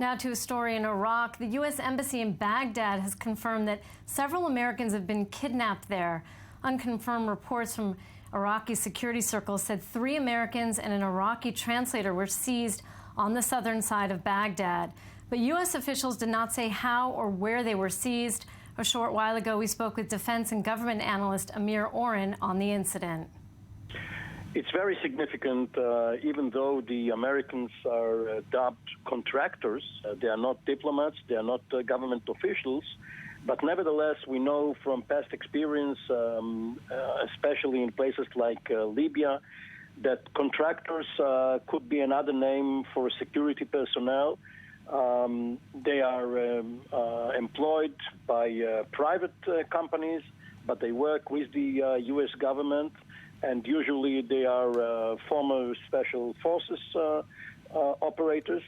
Now to a story in Iraq. The U.S. Embassy in Baghdad has confirmed that several Americans have been kidnapped there. Unconfirmed reports from Iraqi security circles said 3 Americans and an Iraqi translator were seized on the southern side of Baghdad. But U.S. officials did not say how or where they were seized. A short while ago, we spoke with defense and government analyst Amir Oren on the incident. It's very significant, even though the Americans are dubbed contractors. They are not diplomats, they are not government officials. But nevertheless, we know from past experience, especially in places like Libya, that contractors could be another name for security personnel. They are employed by private companies, but they work with the U.S. government. And usually they are former special forces operators.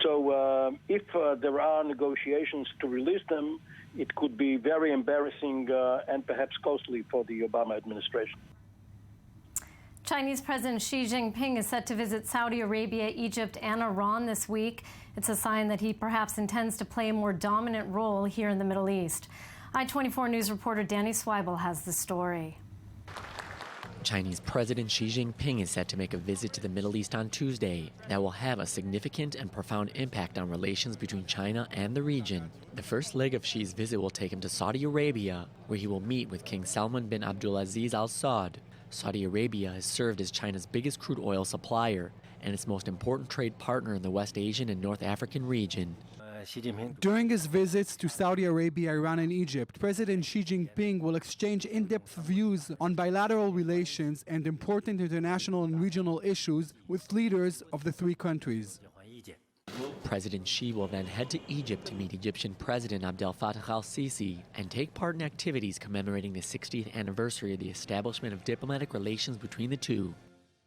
So if there are negotiations to release them, it could be very embarrassing and perhaps costly for the Obama administration. Chinese President Xi Jinping is set to visit Saudi Arabia, Egypt, and Iran this week. It's a sign that he perhaps intends to play a more dominant role here in the Middle East. I-24 News reporter Danny Swibel has the story. Chinese President Xi Jinping is set to make a visit to the Middle East on Tuesday that will have a significant and profound impact on relations between China and the region. The first leg of Xi's visit will take him to Saudi Arabia, where he will meet with King Salman bin Abdulaziz Al Saud. Saudi Arabia has served as China's biggest crude oil supplier and its most important trade partner in the West Asian and North African region. During his visits to Saudi Arabia, Iran, and Egypt, President Xi Jinping will exchange in-depth views on bilateral relations and important international and regional issues with leaders of the 3 countries. President Xi will then head to Egypt to meet Egyptian President Abdel Fattah al-Sisi and take part in activities commemorating the 60th anniversary of the establishment of diplomatic relations between the two.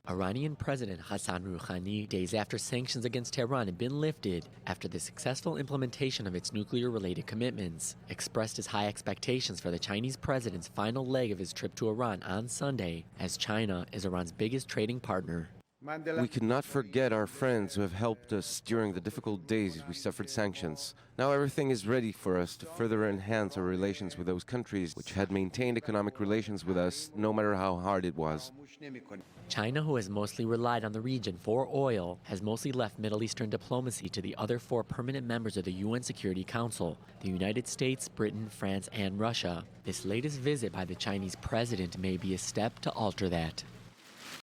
Iranian President Hassan Rouhani, days after sanctions against Tehran had been lifted after the successful implementation of its nuclear-related commitments, expressed his high expectations for the Chinese president's final leg of his trip to Iran on Sunday, as China is Iran's biggest trading partner. We cannot forget our friends who have helped us during the difficult days we suffered sanctions. Now everything is ready for us to further enhance our relations with those countries which had maintained economic relations with us no matter how hard it was. China, who has mostly relied on the region for oil, has mostly left Middle Eastern diplomacy to the other 4 permanent members of the UN Security Council, the United States, Britain, France, and Russia. This latest visit by the Chinese president may be a step to alter that.